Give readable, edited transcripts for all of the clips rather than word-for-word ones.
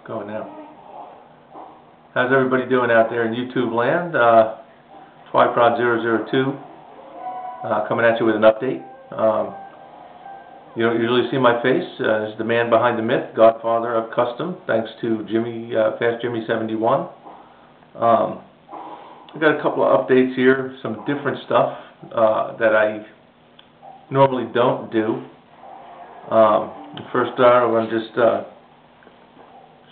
It's going now. How's everybody doing out there in YouTube land? Twyprod002 coming at you with an update. You don't usually see my face as the man behind the myth, godfather of custom, thanks to Fast Jimmy 71. I've got a couple of updates here, some different stuff that I normally don't do. First I'm going to just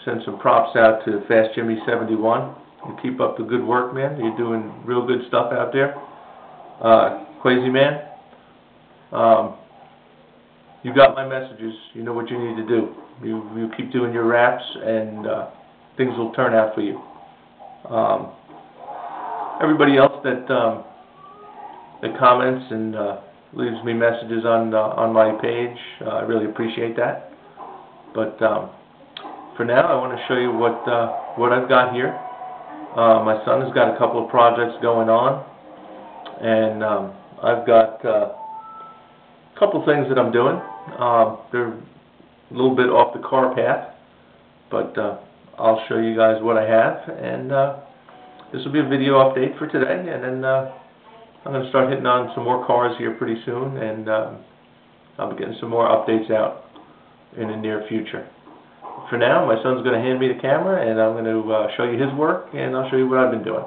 send some props out to Fast Jimmy 71. You keep up the good work, man. You're doing real good stuff out there. Crazy man. You got my messages. You know what you need to do. You keep doing your raps, and things will turn out for you. Everybody else that comments and leaves me messages on my page, I really appreciate that. But for now, I want to show you what I've got here. My son has got a couple of projects going on, and I've got a couple of things that I'm doing. They're a little bit off the car path, but I'll show you guys what I have, and this will be a video update for today, and then I'm going to start hitting on some more cars here pretty soon, and I'll be getting some more updates out in the near future. For now, my son's going to hand me the camera, and I'm going to show you his work, and I'll show you what I've been doing.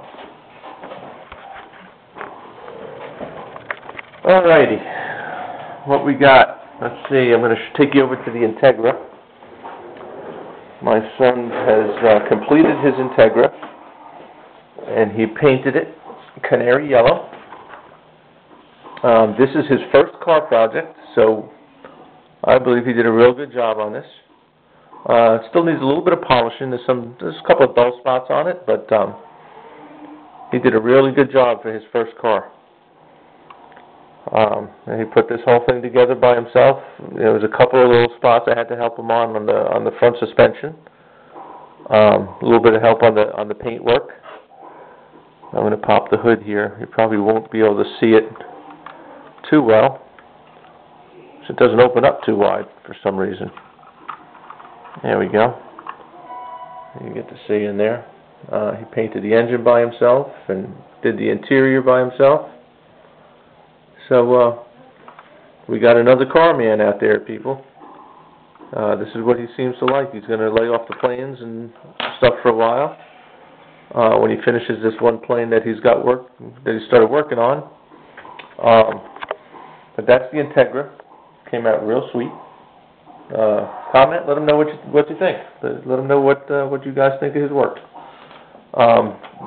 Alrighty, what we got? Let's see, I'm going to take you over to the Integra. My son has completed his Integra, and he painted it canary yellow. This is his first car project, so I believe he did a real good job on this. It still needs a little bit of polishing. There's a couple of dull spots on it, but he did a really good job for his first car. And he put this whole thing together by himself. There was a couple of little spots I had to help him on the front suspension. A little bit of help on the paint work. I'm going to pop the hood here. You probably won't be able to see it too well, so it doesn't open up too wide for some reason. There we go. You get to see in there. He painted the engine by himself and did the interior by himself. So we got another car man out there, people. This is what he seems to like. He's going to lay off the planes and stuff for a while. When he finishes this one plane that he started working on. But that's the Integra. Came out real sweet. Comment. Let him know what you think. Let him know what you guys think of his work.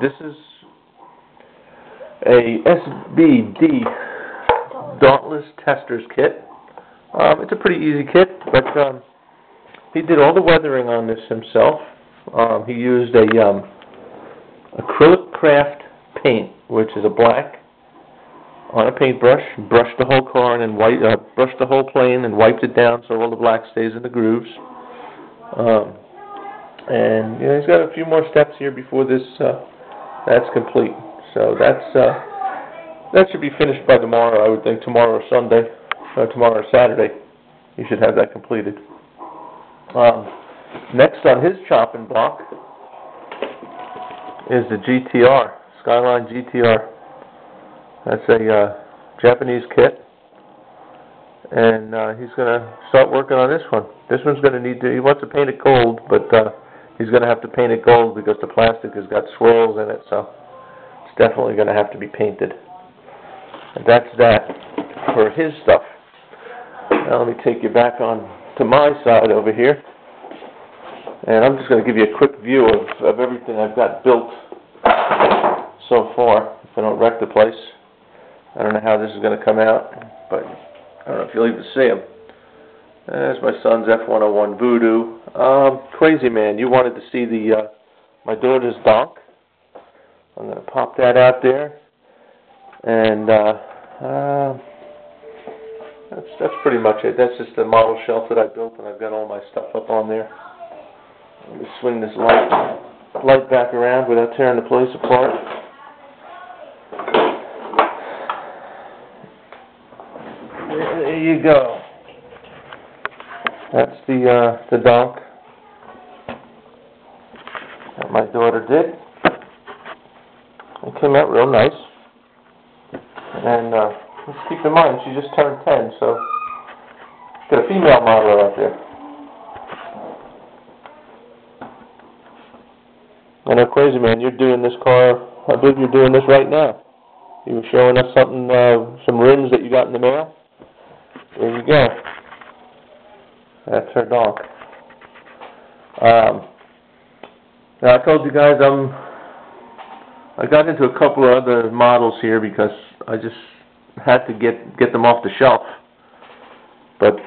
This is a SBD Dauntless Testers kit. It's a pretty easy kit, but he did all the weathering on this himself. He used a acrylic craft paint, which is a black, on a paintbrush, brushed the whole car and then brushed the whole plane and wiped it down so all the black stays in the grooves. And he's got a few more steps here before that's complete. So that should be finished by tomorrow, I would think. Tomorrow or Sunday, tomorrow or Saturday, he should have that completed. Next on his chopping block is the GTR, Skyline GTR. That's a Japanese kit, and he's going to start working on this one. This one's going to he wants to paint it gold, but he's going to have to paint it gold because the plastic has got swirls in it, so it's definitely going to have to be painted. And that's that for his stuff. Now let me take you back on to my side over here, and I'm just going to give you a quick view of everything I've got built so far, if I don't wreck the place. I don't know how this is going to come out, but I don't know if you'll even see him. There's my son's F101 Voodoo. Crazy man, you wanted to see my daughter's donk. I'm going to pop that out there, and that's pretty much it. That's just the model shelf that I built, and I've got all my stuff up on there. Let me swing this light back around without tearing the place apart. There you go. That's the donk. that my daughter did. It came out real nice. And let's keep in mind, she just turned 10, so got a female model out there. I know, Crazy Man, you're doing this car, I believe you're doing this right now. You were showing us something, some rims that you got in the mail. There you go. That's her donk. Now I told you guys I got into a couple of other models here because I just had to get them off the shelf. But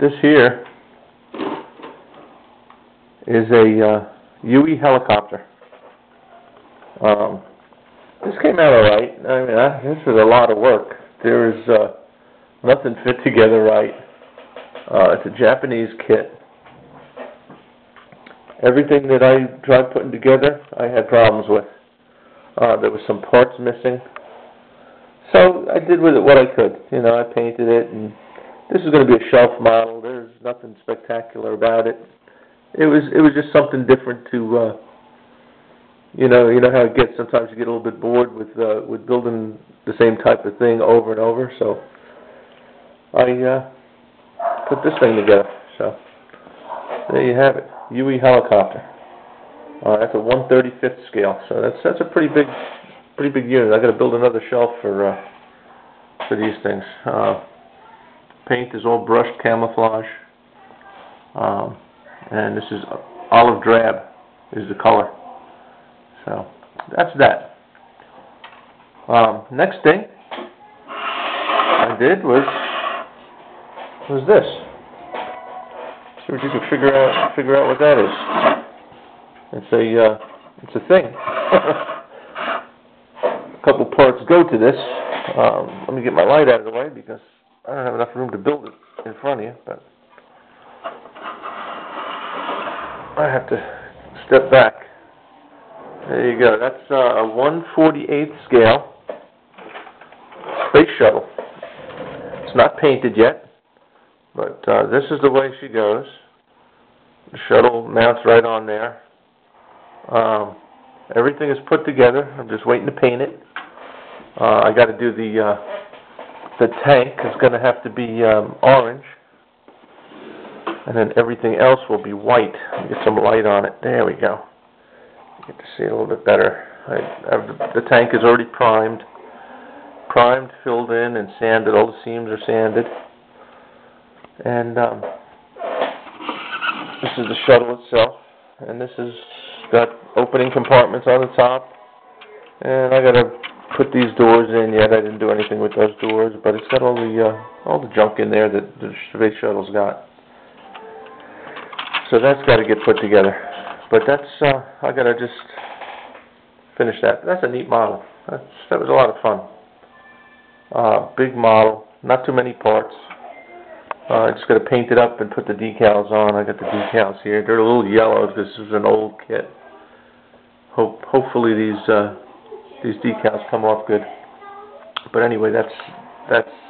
this here is a UE helicopter. This came out alright. I mean, this was a lot of work. There is nothing fit together right. It's a Japanese kit. Everything that I tried putting together, I had problems with. There was some parts missing. So I did with it what I could. You know, I painted it, and this is going to be a shelf model. There's nothing spectacular about it. It was just something different to, you know how it gets. Sometimes you get a little bit bored with building the same type of thing over and over. So I put this thing together. So there you have it, UE helicopter. That's a 1/35th scale. So that's a pretty big unit. I got to build another shelf for these things. Paint is all brushed camouflage. And this is olive drab is the color. So that's that. Next thing I did was this. See if you can figure out what that is. It's a thing. A couple parts go to this. Let me get my light out of the way because I don't have enough room to build it in front of you, but I have to step back. There you go. That's a 1/48 scale space shuttle. It's not painted yet, but this is the way she goes. The shuttle mounts right on there. Everything is put together. I'm just waiting to paint it. I got to do the tank. It's going to have to be orange. And then everything else will be white. Get some light on it. There we go. Get to see it a little bit better. The tank is already primed, filled in, and sanded. All the seams are sanded. And this is the shuttle itself. And this has got opening compartments on the top. And I got to put these doors in yet. I didn't do anything with those doors, but it's got all the junk in there that the space shuttle's got. So that's got to get put together. But that's, I got to just finish that. That's a neat model. That was a lot of fun. Big model, not too many parts. I just got to paint it up and put the decals on. I got the decals here. They're a little yellow because this is an old kit. Hopefully these decals come off good. But anyway, that's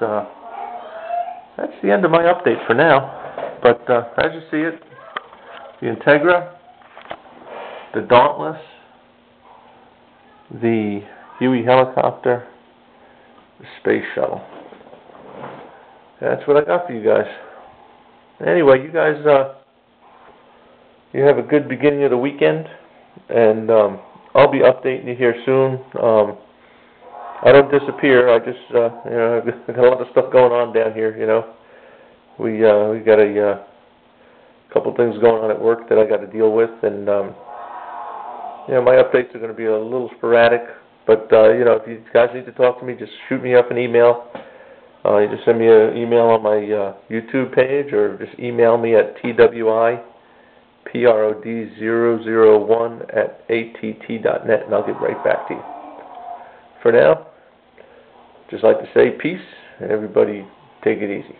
the end of my update for now. But as you see it, the Integra, the Dauntless, the UE helicopter, the space shuttle. That's what I got for you guys. Anyway, you guys, you have a good beginning of the weekend, and I'll be updating you here soon. I don't disappear. I just, I've got a lot of stuff going on down here. We got a couple things going on at work that I got to deal with, and my updates are going to be a little sporadic. But if you guys need to talk to me, just shoot me up an email. You just send me an email on my YouTube page, or just email me at twiprod001@att.net, and I'll get right back to you. For now, just like to say peace, and everybody take it easy.